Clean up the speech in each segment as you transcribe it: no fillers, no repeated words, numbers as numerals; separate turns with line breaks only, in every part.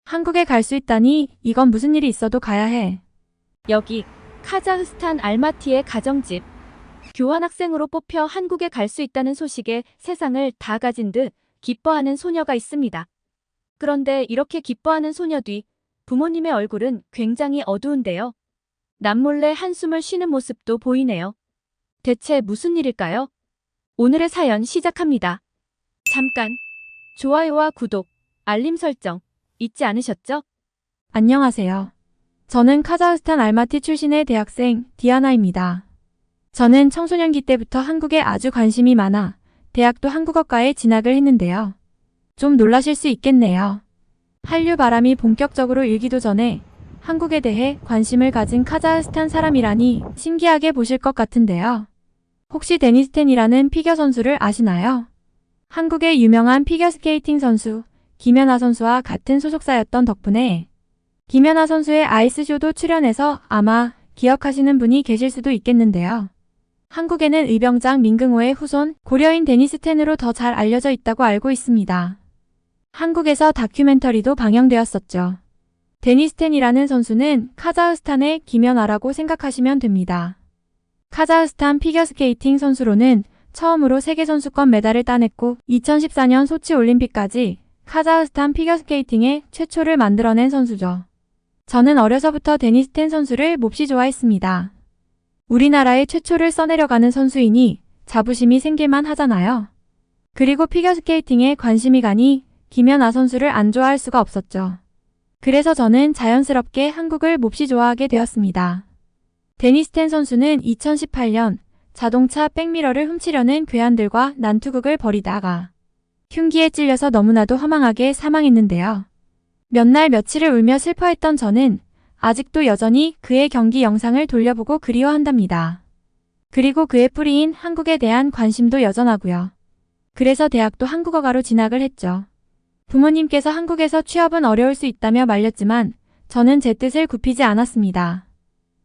한국에 갈 수 있다니 이건 무슨 일이 있어도 가야 해.
여기 카자흐스탄 알마티의 가정집. 교환학생으로 뽑혀 한국에 갈 수 있다는 소식에 세상을 다 가진 듯 기뻐하는 소녀가 있습니다. 그런데 이렇게 기뻐하는 소녀 뒤 부모님의 얼굴은 굉장히 어두운데요. 남몰래 한숨을 쉬는 모습도 보이네요. 대체 무슨 일일까요? 오늘의 사연 시작합니다. 잠깐 좋아요와 구독, 알림 설정 잊지 않으셨죠?
안녕하세요. 저는 카자흐스탄 알마티 출신의 대학생 디아나입니다. 저는 청소년기 때부터 한국에 아주 관심이 많아 대학도 한국어과에 진학을 했는데요. 좀 놀라실 수 있겠네요. 한류 바람이 본격적으로 일기도 전에 한국에 대해 관심을 가진 카자흐스탄 사람이라니 신기하게 보실 것 같은데요. 혹시 데니스 텐이라는 피겨 선수를 아시나요? 한국의 유명한 피겨스케이팅 선수 김연아 선수와 같은 소속사였던 덕분에 김연아 선수의 아이스쇼도 출연해서 아마 기억하시는 분이 계실 수도 있겠는데요. 한국에는 의병장 민경호의 후손 고려인 데니스 텐으로 더 잘 알려져 있다고 알고 있습니다. 한국에서 다큐멘터리도 방영되었었죠. 데니스 텐이라는 선수는 카자흐스탄의 김연아라고 생각하시면 됩니다. 카자흐스탄 피겨스케이팅 선수로는 처음으로 세계선수권 메달을 따냈고 2014년 소치 올림픽까지 카자흐스탄 피겨스케이팅의 최초를 만들어낸 선수죠. 저는 어려서부터 데니스 텐 선수를 몹시 좋아했습니다. 우리나라의 최초를 써내려가는 선수이니 자부심이 생길만 하잖아요. 그리고 피겨스케이팅에 관심이 가니 김연아 선수를 안 좋아할 수가 없었죠. 그래서 저는 자연스럽게 한국을 몹시 좋아하게 되었습니다. 데니스 텐 선수는 2018년 자동차 백미러를 훔치려는 괴한들과 난투극을 벌이다가 흉기에 찔려서 너무나도 허망하게 사망했는데요. 몇 날 며칠을 울며 슬퍼했던 저는 아직도 여전히 그의 경기 영상을 돌려보고 그리워한답니다. 그리고 그의 뿌리인 한국에 대한 관심도 여전하고요. 그래서 대학도 한국어과로 진학을 했죠. 부모님께서 한국에서 취업은 어려울 수 있다며 말렸지만 저는 제 뜻을 굽히지 않았습니다.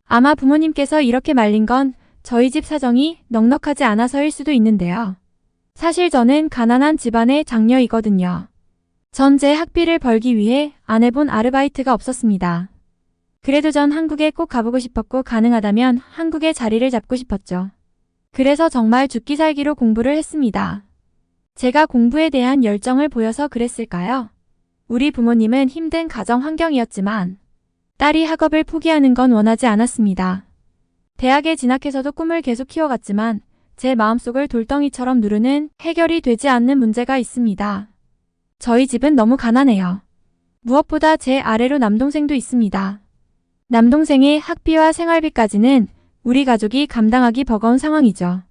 아마 부모님께서 이렇게 말린 건 저희 집 사정이 넉넉하지 않아서일 수도 있는데요. 사실 저는 가난한 집안의 장녀이거든요. 전 제 학비를 벌기 위해 안 해본 아르바이트가 없었습니다. 그래도 전 한국에 꼭 가보고 싶었고 가능하다면 한국의 자리를 잡고 싶었죠. 그래서 정말 죽기 살기로 공부를 했습니다. 제가 공부에 대한 열정을 보여서 그랬을까요? 우리 부모님은 힘든 가정 환경이었지만 딸이 학업을 포기하는 건 원하지 않았습니다. 대학에 진학해서도 꿈을 계속 키워갔지만 제 마음속을 돌덩이처럼 누르는 해결이 되지 않는 문제가 있습니다. 저희 집은 너무 가난해요. 무엇보다 제 아래로 남동생도 있습니다. 남동생의 학비와 생활비까지는 우리 가족이 감당하기 버거운 상황이죠.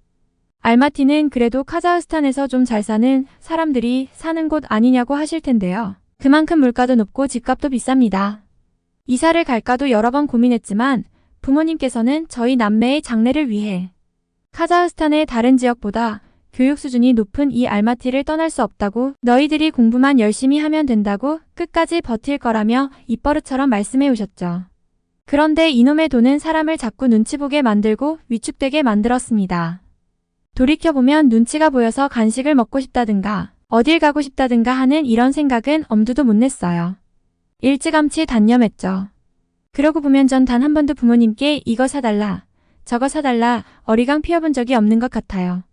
알마티는 그래도 카자흐스탄에서 좀 잘 사는 사람들이 사는 곳 아니냐고 하실 텐데요. 그만큼 물가도 높고 집값도 비쌉니다. 이사를 갈까도 여러 번 고민했지만 부모님께서는 저희 남매의 장래를 위해 카자흐스탄의 다른 지역보다 교육 수준이 높은 이 알마티를 떠날 수 없다고 너희들이 공부만 열심히 하면 된다고 끝까지 버틸 거라며 입버릇처럼 말씀해 오셨죠. 그런데 이놈의 돈은 사람을 자꾸 눈치 보게 만들고 위축되게 만들었습니다. 돌이켜보면 눈치가 보여서 간식을 먹고 싶다든가 어딜 가고 싶다든가 하는 이런 생각은 엄두도 못 냈어요. 일찌감치 단념했죠. 그러고 보면 전 단 한 번도 부모님께 이거 사달라, 저거 사달라 어리광 피워본 적이 없는 것 같아요.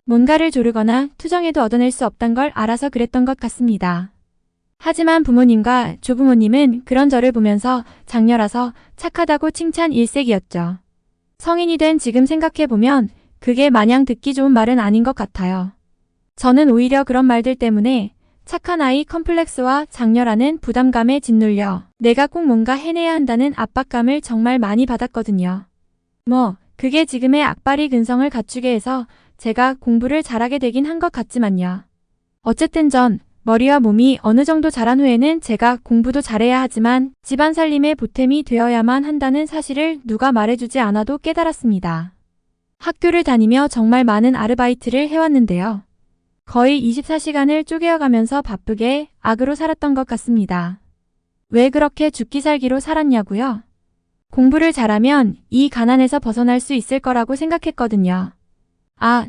뭔가를 조르거나 투정해도 얻어낼 수 없단 걸 알아서 그랬던 것 같습니다. 하지만 부모님과 조부모님은 그런 저를 보면서 장녀라서 착하다고 칭찬 일색이었죠. 성인이 된 지금 생각해보면 그게 마냥 듣기 좋은 말은 아닌 것 같아요. 저는 오히려 그런 말들 때문에 착한 아이 컴플렉스와 장녀라는 부담감에 짓눌려 내가 꼭 뭔가 해내야 한다는 압박감을 정말 많이 받았거든요. 그게 지금의 악바리 근성을 갖추게 해서 제가 공부를 잘하게 되긴 한 것 같지만요. 어쨌든 전 머리와 몸이 어느 정도 자란 후에는 제가 공부도 잘해야 하지만 집안 살림의 보탬이 되어야만 한다는 사실을 누가 말해주지 않아도 깨달았습니다. 학교를 다니며 정말 많은 아르바이트를 해왔는데요. 거의 24시간을 쪼개어가면서 바쁘게 악으로 살았던 것 같습니다. 왜 그렇게 죽기 살기로 살았냐고요? 공부를 잘하면 이 가난에서 벗어날 수 있을 거라고 생각했거든요.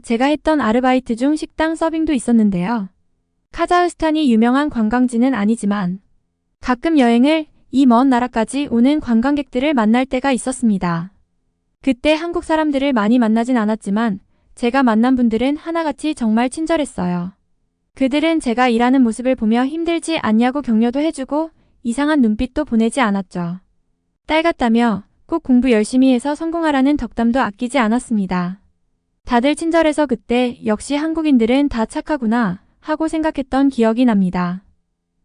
제가 했던 아르바이트 중 식당 서빙도 있었는데요. 카자흐스탄이 유명한 관광지는 아니지만 가끔 여행을 이 먼 나라까지 오는 관광객들을 만날 때가 있었습니다. 그때 한국 사람들을 많이 만나진 않았지만 제가 만난 분들은 하나같이 정말 친절했어요. 그들은 제가 일하는 모습을 보며 힘들지 않냐고 격려도 해주고 이상한 눈빛도 보내지 않았죠. 딸 같다며 꼭 공부 열심히 해서 성공하라는 덕담도 아끼지 않았습니다. 다들 친절해서 그때 역시 한국인들은 다 착하구나 하고 생각했던 기억이 납니다.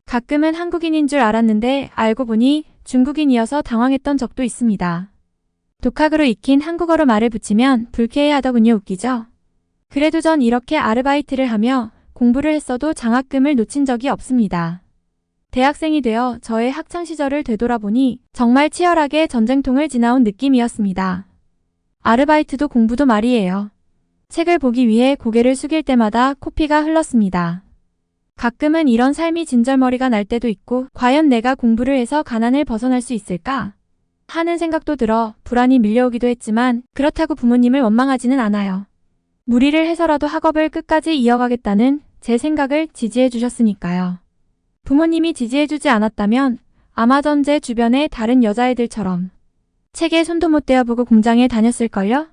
가끔은 한국인인 줄 알았는데 알고 보니 중국인이어서 당황했던 적도 있습니다. 독학으로 익힌 한국어로 말을 붙이면 불쾌해하더군요. 웃기죠? 그래도 전 이렇게 아르바이트를 하며 공부를 했어도 장학금을 놓친 적이 없습니다. 대학생이 되어 저의 학창시절을 되돌아보니 정말 치열하게 전쟁통을 지나온 느낌이었습니다. 아르바이트도 공부도 말이에요. 책을 보기 위해 고개를 숙일 때마다 코피가 흘렀습니다. 가끔은 이런 삶이 진절머리가 날 때도 있고 과연 내가 공부를 해서 가난을 벗어날 수 있을까? 하는 생각도 들어 불안이 밀려오기도 했지만 그렇다고 부모님을 원망하지는 않아요. 무리를 해서라도 학업을 끝까지 이어가겠다는 제 생각을 지지해 주셨으니까요. 부모님이 지지해주지 않았다면 아마 전 제 주변의 다른 여자애들처럼 책에 손도 못 대어보고 공장에 다녔을걸요?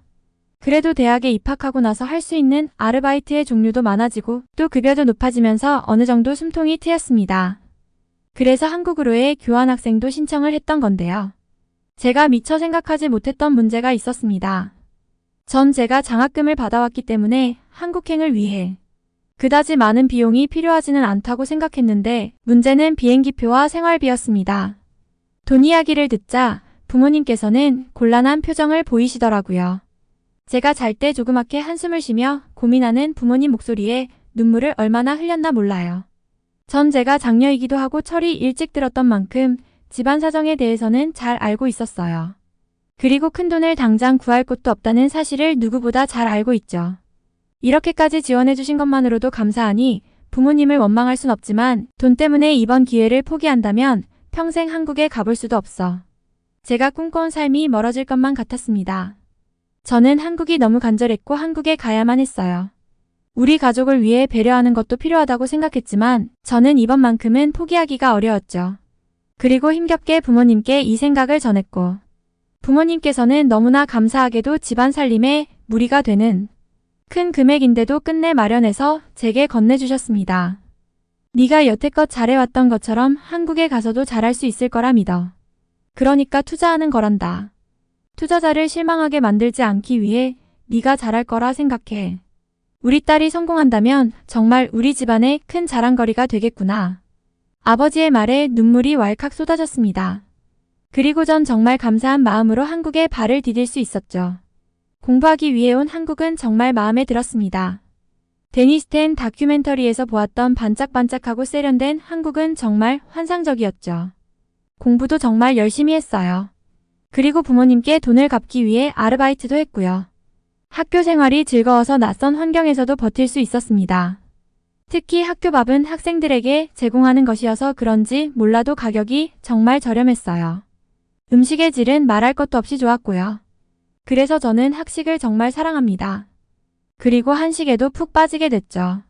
그래도 대학에 입학하고 나서 할 수 있는 아르바이트의 종류도 많아지고 또 급여도 높아지면서 어느 정도 숨통이 트였습니다. 그래서 한국으로의 교환학생도 신청을 했던 건데요. 제가 미처 생각하지 못했던 문제가 있었습니다. 전 제가 장학금을 받아왔기 때문에 한국행을 위해 그다지 많은 비용이 필요하지는 않다고 생각했는데 문제는 비행기표와 생활비였습니다. 돈 이야기를 듣자 부모님께서는 곤란한 표정을 보이시더라고요. 제가 잘 때 조그맣게 한숨을 쉬며 고민하는 부모님 목소리에 눈물을 얼마나 흘렸나 몰라요. 전 제가 장녀이기도 하고 철이 일찍 들었던 만큼 집안 사정에 대해서는 잘 알고 있었어요. 그리고 큰돈을 당장 구할 곳도 없다는 사실을 누구보다 잘 알고 있죠. 이렇게까지 지원해 주신 것만으로도 감사하니 부모님을 원망할 순 없지만 돈 때문에 이번 기회를 포기한다면 평생 한국에 가볼 수도 없어. 제가 꿈꿔온 삶이 멀어질 것만 같았습니다. 저는 한국이 너무 간절했고 한국에 가야만 했어요. 우리 가족을 위해 배려하는 것도 필요하다고 생각했지만 저는 이번만큼은 포기하기가 어려웠죠. 그리고 힘겹게 부모님께 이 생각을 전했고 부모님께서는 너무나 감사하게도 집안 살림에 무리가 되는 큰 금액인데도 끝내 마련해서 제게 건네주셨습니다. 네가 여태껏 잘해왔던 것처럼 한국에 가서도 잘할 수 있을 거라 믿어. 그러니까 투자하는 거란다. 투자자를 실망하게 만들지 않기 위해 네가 잘할 거라 생각해. 우리 딸이 성공한다면 정말 우리 집안의 큰 자랑거리가 되겠구나. 아버지의 말에 눈물이 왈칵 쏟아졌습니다. 그리고 전 정말 감사한 마음으로 한국에 발을 디딜 수 있었죠. 공부하기 위해 온 한국은 정말 마음에 들었습니다. 데니스 텐 다큐멘터리에서 보았던 반짝반짝하고 세련된 한국은 정말 환상적이었죠. 공부도 정말 열심히 했어요. 그리고 부모님께 돈을 갚기 위해 아르바이트도 했고요. 학교 생활이 즐거워서 낯선 환경에서도 버틸 수 있었습니다. 특히 학교 밥은 학생들에게 제공하는 것이어서 그런지 몰라도 가격이 정말 저렴했어요. 음식의 질은 말할 것도 없이 좋았고요. 그래서 저는 학식을 정말 사랑합니다. 그리고 한식에도 푹 빠지게 됐죠.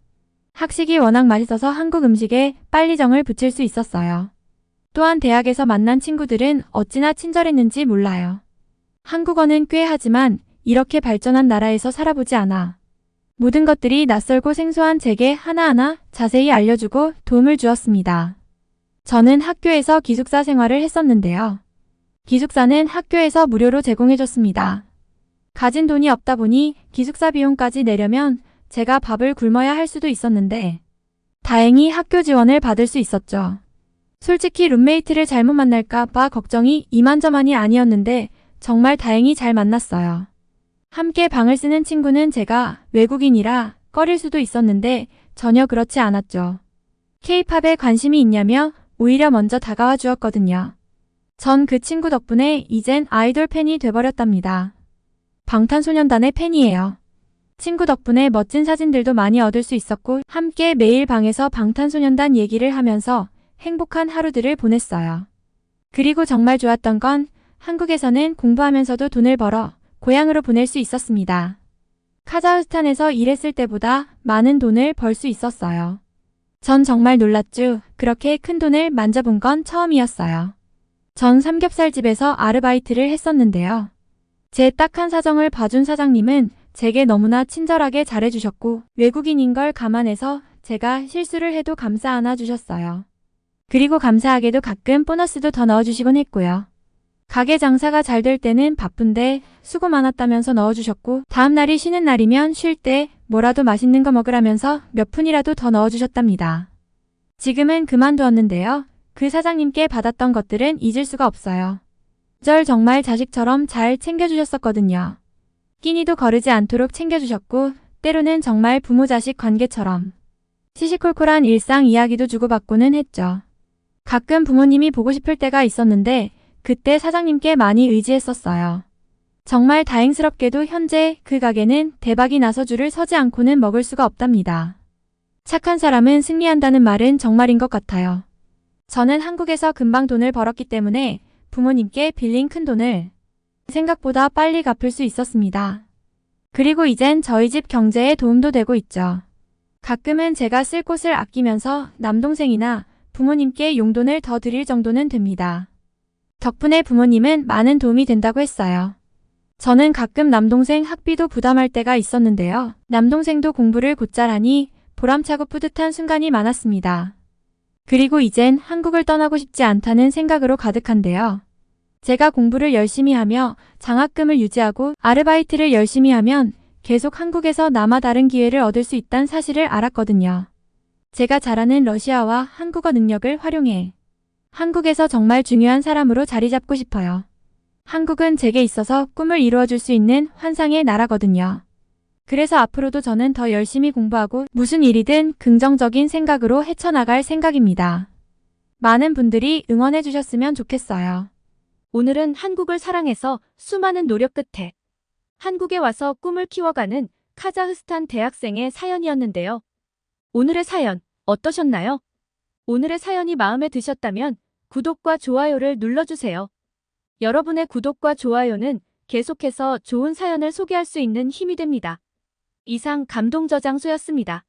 학식이 워낙 맛있어서 한국 음식에 빨리 정을 붙일 수 있었어요. 또한 대학에서 만난 친구들은 어찌나 친절했는지 몰라요. 한국어는 꽤 하지만 이렇게 발전한 나라에서 살아보지 않아. 모든 것들이 낯설고 생소한 제게 하나하나 자세히 알려주고 도움을 주었습니다. 저는 학교에서 기숙사 생활을 했었는데요. 기숙사는 학교에서 무료로 제공해줬습니다. 가진 돈이 없다 보니 기숙사 비용까지 내려면 제가 밥을 굶어야 할 수도 있었는데 다행히 학교 지원을 받을 수 있었죠. 솔직히 룸메이트를 잘못 만날까 봐 걱정이 이만저만이 아니었는데 정말 다행히 잘 만났어요. 함께 방을 쓰는 친구는 제가 외국인이라 꺼릴 수도 있었는데 전혀 그렇지 않았죠. K-팝에 관심이 있냐며 오히려 먼저 다가와 주었거든요. 전 그 친구 덕분에 이젠 아이돌 팬이 돼버렸답니다. 방탄소년단의 팬이에요. 친구 덕분에 멋진 사진들도 많이 얻을 수 있었고 함께 매일 방에서 방탄소년단 얘기를 하면서 행복한 하루들을 보냈어요. 그리고 정말 좋았던 건 한국에서는 공부하면서도 돈을 벌어 고향으로 보낼 수 있었습니다. 카자흐스탄에서 일했을 때보다 많은 돈을 벌 수 있었어요. 전 정말 놀랐죠. 그렇게 큰 돈을 만져본 건 처음이었어요. 전 삼겹살집에서 아르바이트를 했었는데요. 제 딱한 사정을 봐준 사장님은 제게 너무나 친절하게 잘해주셨고 외국인인 걸 감안해서 제가 실수를 해도 감싸 안아주셨어요. 그리고 감사하게도 가끔 보너스도 더 넣어주시곤 했고요. 가게 장사가 잘 될 때는 바쁜데 수고 많았다면서 넣어주셨고 다음 날이 쉬는 날이면 쉴 때 뭐라도 맛있는 거 먹으라면서 몇 푼이라도 더 넣어주셨답니다. 지금은 그만두었는데요. 그 사장님께 받았던 것들은 잊을 수가 없어요. 절 정말 자식처럼 잘 챙겨주셨었거든요. 끼니도 거르지 않도록 챙겨주셨고 때로는 정말 부모 자식 관계처럼 시시콜콜한 일상 이야기도 주고받고는 했죠. 가끔 부모님이 보고 싶을 때가 있었는데 그때 사장님께 많이 의지했었어요. 정말 다행스럽게도 현재 그 가게는 대박이 나서 줄을 서지 않고는 먹을 수가 없답니다. 착한 사람은 승리한다는 말은 정말인 것 같아요. 저는 한국에서 금방 돈을 벌었기 때문에 부모님께 빌린 큰 돈을 생각보다 빨리 갚을 수 있었습니다. 그리고 이젠 저희 집 경제에 도움도 되고 있죠. 가끔은 제가 쓸 곳을 아끼면서 남동생이나 부모님께 용돈을 더 드릴 정도는 됩니다. 덕분에 부모님은 많은 도움이 된다고 했어요. 저는 가끔 남동생 학비도 부담할 때가 있었는데요. 남동생도 공부를 곧잘 하니 보람차고 뿌듯한 순간이 많았습니다. 그리고 이젠 한국을 떠나고 싶지 않다는 생각으로 가득한데요. 제가 공부를 열심히 하며 장학금을 유지하고 아르바이트를 열심히 하면 계속 한국에서 남아 다른 기회를 얻을 수 있다는 사실을 알았거든요. 제가 잘하는 러시아와 한국어 능력을 활용해 한국에서 정말 중요한 사람으로 자리 잡고 싶어요. 한국은 제게 있어서 꿈을 이루어줄 수 있는 환상의 나라거든요. 그래서 앞으로도 저는 더 열심히 공부하고 무슨 일이든 긍정적인 생각으로 헤쳐나갈 생각입니다. 많은 분들이 응원해 주셨으면 좋겠어요.
오늘은 한국을 사랑해서 수많은 노력 끝에 한국에 와서 꿈을 키워가는 카자흐스탄 대학생의 사연이었는데요. 오늘의 사연 어떠셨나요? 오늘의 사연이 마음에 드셨다면 구독과 좋아요를 눌러주세요. 여러분의 구독과 좋아요는 계속해서 좋은 사연을 소개할 수 있는 힘이 됩니다. 이상 감동저장소였습니다.